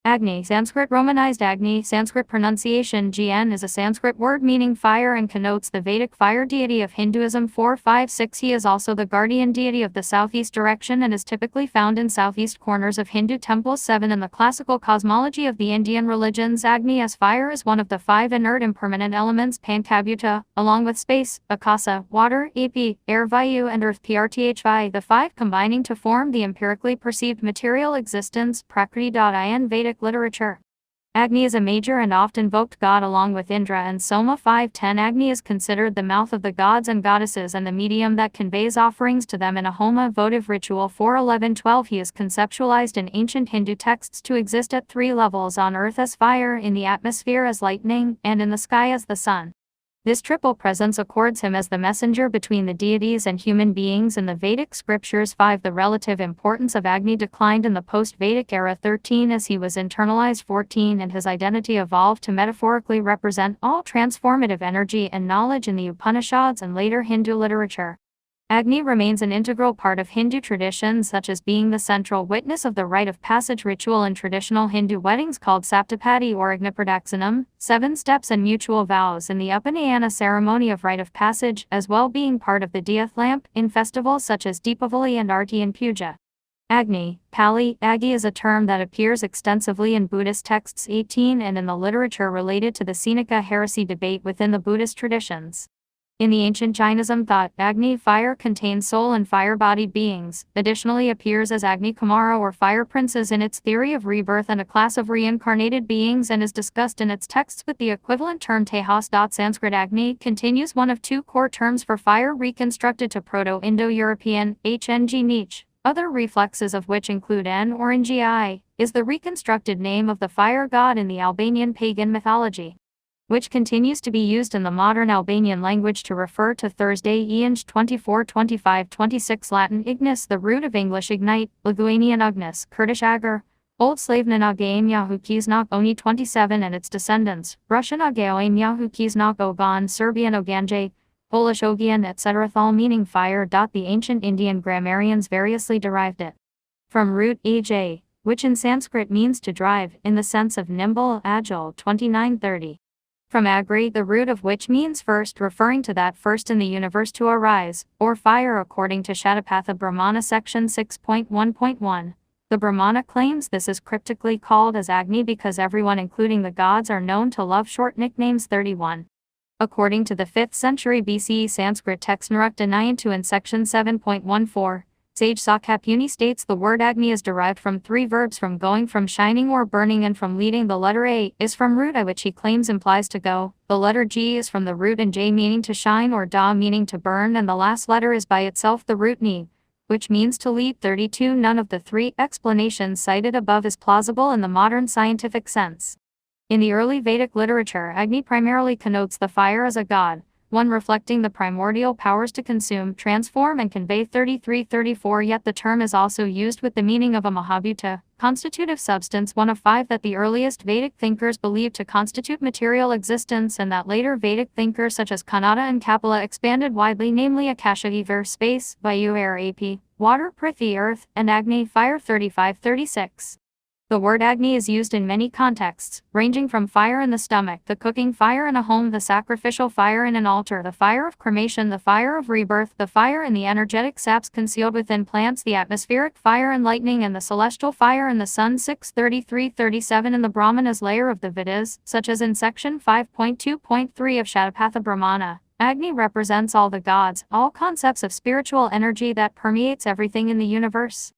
Agni, Sanskrit romanized Agni, Sanskrit pronunciation Gn, is a Sanskrit word meaning fire and connotes the Vedic fire deity of Hinduism 456. He is also the guardian deity of the southeast direction and is typically found in southeast corners of Hindu temples. 7. In the classical cosmology of the Indian religions, Agni as fire is one of the 5 inert impermanent elements Panchabhuta, along with space, akasa, water, ap, air vayu and earth prthvi, the 5 combining to form the empirically perceived material existence prakriti.in. Vedic literature. Agni is a major and oft invoked god along with Indra and Soma. 510. Agni is considered the mouth of the gods and goddesses and the medium that conveys offerings to them in a homa votive ritual. 411-12. He is conceptualized in ancient Hindu texts to exist at 3 levels: on earth as fire, in the atmosphere as lightning, and in the sky as the sun. This triple presence accords him as the messenger between the deities and human beings in the Vedic scriptures. 5. The relative importance of Agni declined in the post-Vedic era. 13. As he was internalized. 14. And his identity evolved to metaphorically represent all transformative energy and knowledge in the Upanishads and later Hindu literature. Agni remains an integral part of Hindu traditions, such as being the central witness of the rite of passage ritual in traditional Hindu weddings called saptapadi or agnipradakshanam, 7 steps and mutual vows in the Upanayana ceremony of rite of passage, as well being part of the Diyat lamp in festivals such as Deepavali and Arti and Puja. Agni, Pali, Agi is a term that appears extensively in Buddhist texts. 18. And in the literature related to the Seneca heresy debate within the Buddhist traditions. In the ancient Jainism thought, Agni, fire, contains soul and fire-bodied beings, additionally appears as Agni Kumara or fire princes in its theory of rebirth and a class of reincarnated beings, and is discussed in its texts with the equivalent term Tejas. Sanskrit Agni continues one of 2 core terms for fire reconstructed to Proto-Indo-European, hng niche, other reflexes of which include n or ngi, is the reconstructed name of the fire god in the Albanian pagan mythology, which continues to be used in the modern Albanian language to refer to Thursday. Ianj 24, 25, 26. Latin ignis, the root of English ignite, Lithuanian ugnis, Kurdish agar, Old Slavic Agaimyahu Kisnak Oni 27 and its descendants, Russian Agaimyahu Kisnak Ogan, Serbian Oganje, Polish Ogian, etc. Thal meaning fire. The ancient Indian grammarians variously derived it from root aj, which in Sanskrit means to drive, in the sense of nimble, agile. 2930. From agri, the root of which means first, referring to that first in the universe to arise, or fire. According to Shatapatha Brahmana section 6.1.1, the Brahmana claims this is cryptically called as Agni because everyone including the gods are known to love short nicknames. 31. According to the 5th century BCE Sanskrit text Narukta Nayantu in section 7.14, Sage Sakapuni states the word Agni is derived from 3 verbs: from going, from shining or burning, and from leading. The letter A is from root I, which he claims implies to go, the letter G is from the root and J meaning to shine, or Da meaning to burn, and the last letter is by itself the root Ni, which means to lead. 32. None of the 3 explanations cited above is plausible in the modern scientific sense. In the early Vedic literature, Agni primarily connotes the fire as a god, one reflecting the primordial powers to consume, transform and convey. 33-34. Yet the term is also used with the meaning of a mahabhuta, constitutive substance, one of 5 that the earliest Vedic thinkers believed to constitute material existence and that later Vedic thinkers such as Kannada and Kapila expanded widely, namely Akasha Ever, space, Vayu air, ap, water, prithvi earth, and Agni fire. 35-36. The word Agni is used in many contexts, ranging from fire in the stomach, the cooking fire in a home, the sacrificial fire in an altar, the fire of cremation, the fire of rebirth, the fire in the energetic saps concealed within plants, the atmospheric fire and lightning, and the celestial fire in the sun. 6:33-37. In the Brahmanas layer of the Vedas, such as in section 5.2.3 of Shatapatha Brahmana, Agni represents all the gods, all concepts of spiritual energy that permeates everything in the universe.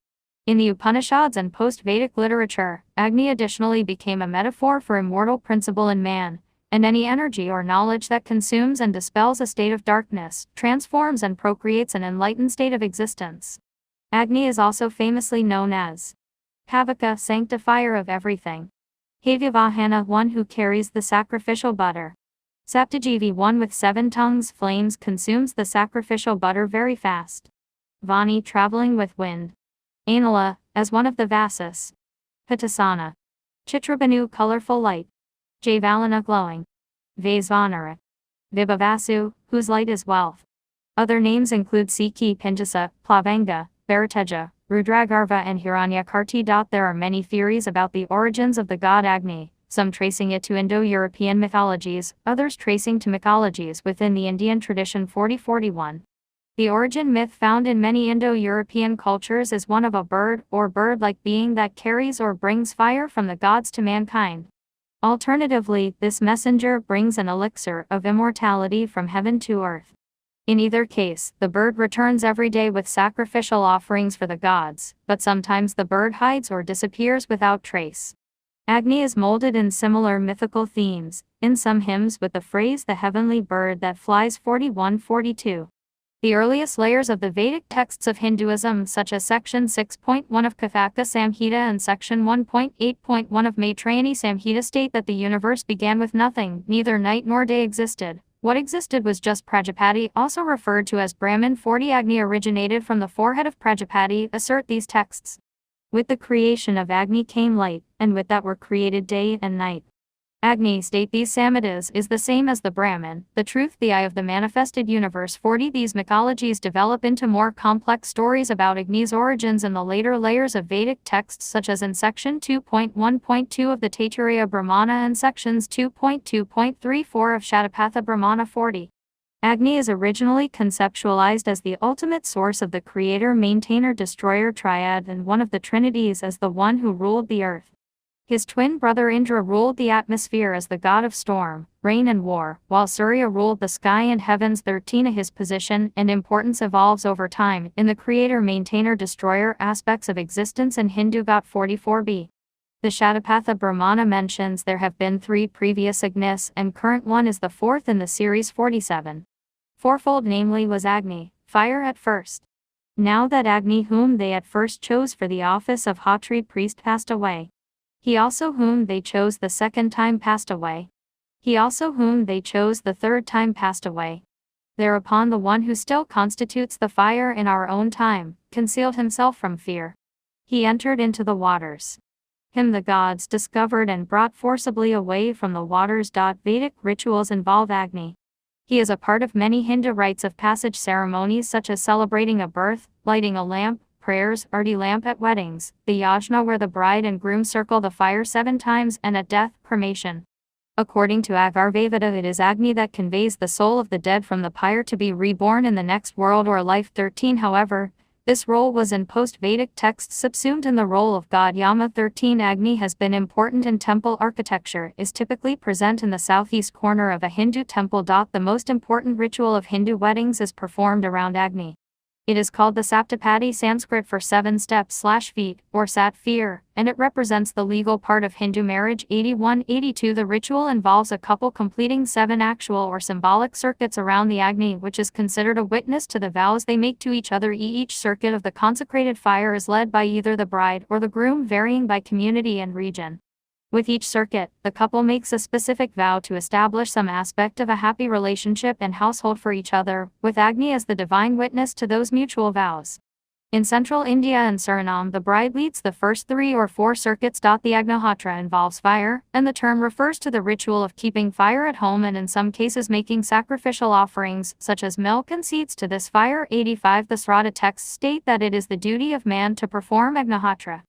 In the Upanishads and post-Vedic literature, Agni additionally became a metaphor for immortal principle in man, and any energy or knowledge that consumes and dispels a state of darkness, transforms and procreates an enlightened state of existence. Agni is also famously known as Pavaka, sanctifier of everything. Havyavahana, one who carries the sacrificial butter. Saptajivi, one with 7 tongues, flames, consumes the sacrificial butter very fast. Vani, traveling with wind. Anala, as one of the Vasas. Patasana. Chitrabhanu, colorful light. Javalana, glowing. Vaisvanara. Vibhavasu, whose light is wealth. Other names include Siki Pinjasa, Plavanga, Barateja, Rudragarva and Hiranyakarti. There are many theories about the origins of the god Agni, some tracing it to Indo-European mythologies, others tracing to mythologies within the Indian tradition 4041. The origin myth found in many Indo-European cultures is one of a bird or bird-like being that carries or brings fire from the gods to mankind. Alternatively, this messenger brings an elixir of immortality from heaven to earth. In either case, the bird returns every day with sacrificial offerings for the gods, but sometimes the bird hides or disappears without trace. Agni is molded in similar mythical themes, in some hymns with the phrase "the heavenly bird that flies" 41-42. The earliest layers of the Vedic texts of Hinduism, such as section 6.1 of Kathaka Samhita and section 1.8.1 of Maitrayani Samhita, state that the universe began with nothing, neither night nor day existed. What existed was just Prajapati, also referred to as Brahman. 40 Agni originated from the forehead of Prajapati, assert these texts. With the creation of Agni came light, and with that were created day and night. Agni, state these Samhitas, is the same as the Brahman, the truth, the eye of the manifested universe. 40 These mythologies develop into more complex stories about Agni's origins in the later layers of Vedic texts, such as in section 2.1.2 of the Taittiriya Brahmana and sections 2.2.34 of Shatapatha Brahmana. 40. Agni is originally conceptualized as the ultimate source of the creator, maintainer, destroyer triad, and one of the trinities as the one who ruled the earth. His twin brother Indra ruled the atmosphere as the god of storm, rain and war, while Surya ruled the sky and heavens. 13 His position and importance evolves over time in the creator, maintainer, destroyer aspects of existence in Hindu God. 44b. The Shatapatha Brahmana mentions there have been 3 previous Agnis, and current one is the 4th in the series. 47. Fourfold, namely, was Agni, fire at first. Now that Agni, whom they at first chose for the office of Hatri priest, passed away. He also whom they chose the second time passed away. He also whom they chose the third time passed away. Thereupon the one who still constitutes the fire in our own time, concealed himself from fear. He entered into the waters. Him the gods discovered and brought forcibly away from the waters. Vedic rituals involve Agni. He is a part of many Hindu rites of passage ceremonies, such as celebrating a birth, lighting a lamp, prayers, arti lamp at weddings, the yajna where the bride and groom circle the fire 7 times, and at death, cremation. According to Agarvaveda, it is Agni that conveys the soul of the dead from the pyre to be reborn in the next world or life. 13 However, this role was in post-Vedic texts subsumed in the role of god Yama. 13 Agni has been important in temple architecture, is typically present in the southeast corner of a Hindu temple. The most important ritual of Hindu weddings is performed around Agni. It is called the Saptapadi, Sanskrit for 7 steps/feet, or sat fear, and it represents the legal part of Hindu marriage. 81-82 The ritual involves a couple completing 7 actual or symbolic circuits around the Agni, which is considered a witness to the vows they make to each other. Each circuit of the consecrated fire is led by either the bride or the groom, varying by community and region. With each circuit, the couple makes a specific vow to establish some aspect of a happy relationship and household for each other, with Agni as the divine witness to those mutual vows. In central India and Suriname, the bride leads the first 3 or 4 circuits. The Agnihotra involves fire, and the term refers to the ritual of keeping fire at home and in some cases making sacrificial offerings, such as milk and seeds, to this fire. 85 The Srada texts state that it is the duty of man to perform Agnihotra.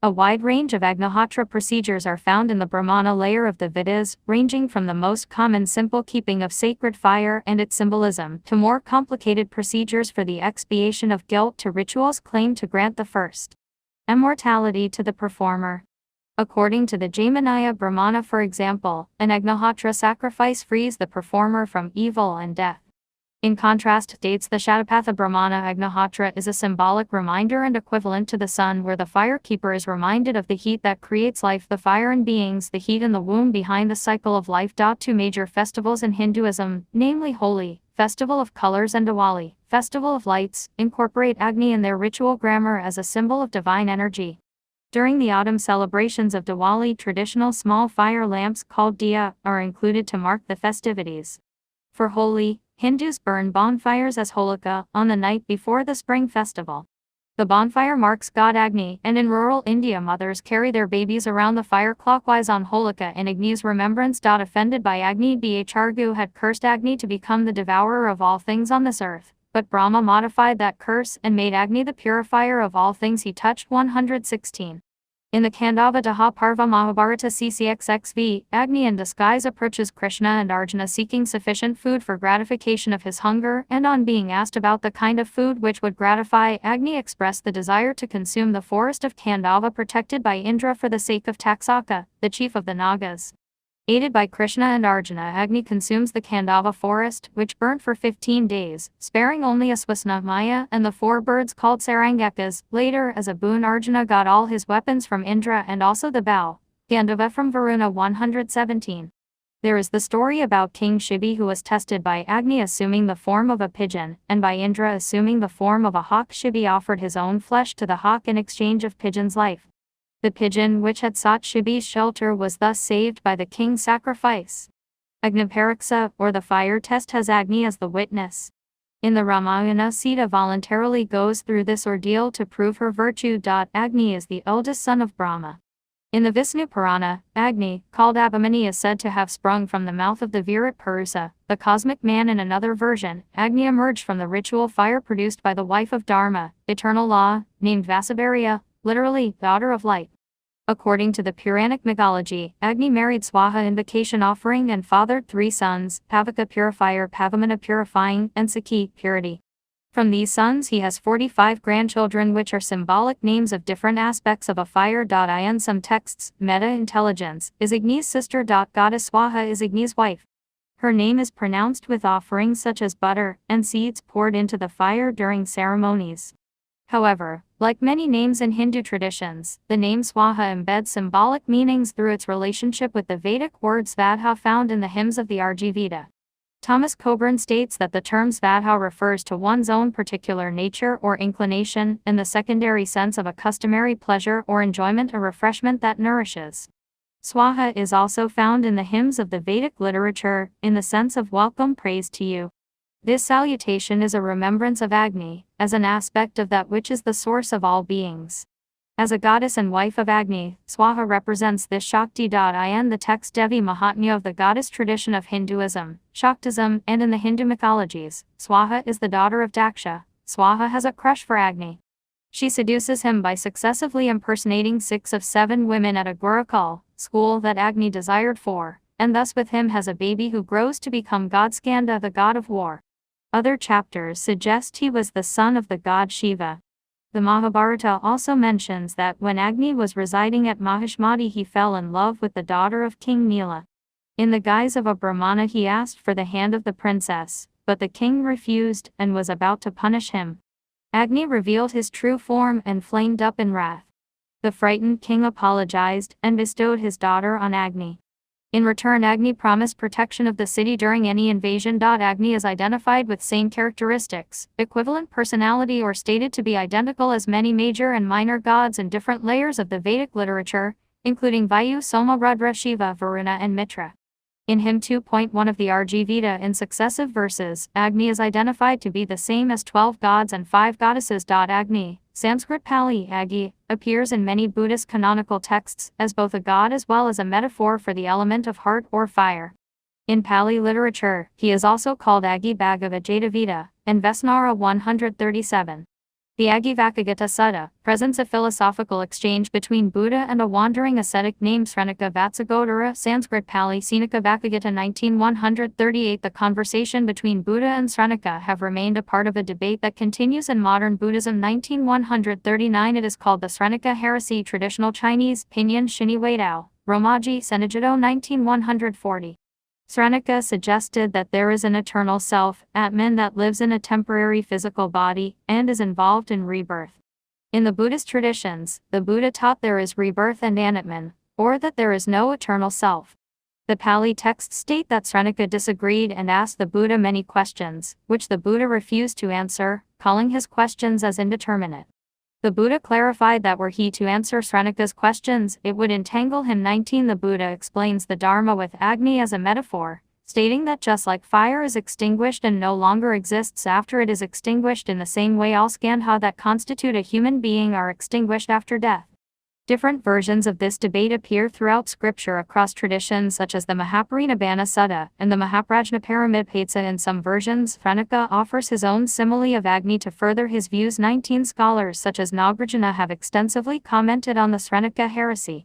A wide range of Agnihotra procedures are found in the Brahmana layer of the Vedas, ranging from the most common simple keeping of sacred fire and its symbolism, to more complicated procedures for the expiation of guilt, to rituals claimed to grant the first immortality to the performer. According to the Jaiminaya Brahmana, for example, an Agnihotra sacrifice frees the performer from evil and death. In contrast, states the Shatapatha Brahmana, Agnihotra is a symbolic reminder and equivalent to the sun, where the firekeeper is reminded of the heat that creates life, the fire in beings, the heat in the womb behind the cycle of life. 2 Major festivals in Hinduism, namely Holi, Festival of Colors, and Diwali, Festival of Lights, incorporate Agni in their ritual grammar as a symbol of divine energy. During the autumn celebrations of Diwali, traditional small fire lamps called diya are included to mark the festivities. For Holi, Hindus burn bonfires as Holika on the night before the spring festival. The bonfire marks god Agni, and in rural India mothers carry their babies around the fire clockwise on Holika in Agni's remembrance. Offended by Agni, Bhargu had cursed Agni to become the devourer of all things on this earth, but Brahma modified that curse and made Agni the purifier of all things he touched. 116. In the Khandava Daha Parva Mahabharata CCXXV, Agni in disguise approaches Krishna and Arjuna seeking sufficient food for gratification of his hunger, and on being asked about the kind of food which would gratify, Agni expressed the desire to consume the forest of Khandava protected by Indra for the sake of Taksaka, the chief of the Nagas. Aided by Krishna and Arjuna, Agni consumes the Khandava forest, which burnt for 15 days, sparing only Aswasna, Maya, and the 4 birds called Sarangakas. Later, as a boon, Arjuna got all his weapons from Indra and also the bow, Gandhava from Varuna. 117. There is the story about King Shibi who was tested by Agni assuming the form of a pigeon, and by Indra assuming the form of a hawk. Shibi offered his own flesh to the hawk in exchange of pigeon's life. The pigeon which had sought Shibi's shelter was thus saved by the king's sacrifice. Agnipariksa, or the fire test, has Agni as the witness. In the Ramayana, Sita voluntarily goes through this ordeal to prove her virtue. Agni is the eldest son of Brahma. In the Vishnu Purana, Agni, called Abhimanyu, is said to have sprung from the mouth of the Virat Purusa, the cosmic man. In another version, Agni emerged from the ritual fire produced by the wife of Dharma, eternal law, named Vasabharya, literally, daughter of light. According to the Puranic mythology, Agni married Swaha invocation offering and fathered 3 sons, Pavaka purifier, Pavamana purifying, and Sakhi purity. From these sons he has 45 grandchildren which are symbolic names of different aspects of a fire. In some texts, Meta intelligence is Agni's sister. Goddess Swaha is Agni's wife. Her name is pronounced with offerings such as butter and seeds poured into the fire during ceremonies. However, like many names in Hindu traditions, the name Swaha embeds symbolic meanings through its relationship with the Vedic word Svadha found in the hymns of the Agni-Veda. Thomas Coburn states that the term Svadha refers to one's own particular nature or inclination, in the secondary sense of a customary pleasure or enjoyment, a refreshment that nourishes. Swaha is also found in the hymns of the Vedic literature, in the sense of welcome praise to you. This salutation is a remembrance of Agni, as an aspect of that which is the source of all beings. As a goddess and wife of Agni, Swaha represents this Shakti. In the text Devi Mahatmya of the goddess tradition of Hinduism, Shaktism, and in the Hindu mythologies, Swaha is the daughter of Daksha. Swaha has a crush for Agni. She seduces him by successively impersonating 6 of 7 women at a Gurukul, school that Agni desired for, and thus with him has a baby who grows to become god Skanda, the god of war. Other chapters suggest he was the son of the god Shiva. The Mahabharata also mentions that when Agni was residing at Mahishmati he fell in love with the daughter of King Nila. In the guise of a Brahmana he asked for the hand of the princess, but the king refused and was about to punish him. Agni revealed his true form and flamed up in wrath. The frightened king apologized and bestowed his daughter on Agni. In return, Agni promised protection of the city during any invasion. Agni is identified with same characteristics, equivalent personality, or stated to be identical as many major and minor gods in different layers of the Vedic literature, including Vayu, Soma, Rudra, Shiva, Varuna, and Mitra. In hymn 2.1 of the Agni-Veda, in successive verses, Agni is identified to be the same as 12 gods and 5 goddesses. Agni, Sanskrit Pali Agi, appears in many Buddhist canonical texts as both a god as well as a metaphor for the element of heart or fire. In Pali literature, he is also called Agi Bhagavad Jataveda, and Vesnara 137. The Agi-Vakagata Sutta presents a philosophical exchange between Buddha and a wandering ascetic named Srenika Vatsagodara, Sanskrit Pali Senika Vakagata 19:138. The conversation between Buddha and Srenika have remained a part of a debate that continues in modern Buddhism. 19:139. It is called the Srenika heresy. Traditional Chinese, Pinyin Shini Weidao, Romaji Senajido 19:140. Srenika suggested that there is an eternal self, Atman, that lives in a temporary physical body, and is involved in rebirth. In the Buddhist traditions, the Buddha taught there is rebirth and Anatman, or that there is no eternal self. The Pali texts state that Srenika disagreed and asked the Buddha many questions, which the Buddha refused to answer, calling his questions as indeterminate. The Buddha clarified that were he to answer Srenika's questions, it would entangle him. 19. The Buddha explains the Dharma with Agni as a metaphor, stating that just like fire is extinguished and no longer exists after it is extinguished, in the same way all skandha that constitute a human being are extinguished after death. Different versions of this debate appear throughout scripture across traditions such as the Mahaparinabhana Sutta and the Mahaprajna Paramita. In some versions, Franaka offers his own simile of Agni to further his views. 19 scholars such as Nagarjuna have extensively commented on the Sranaka heresy.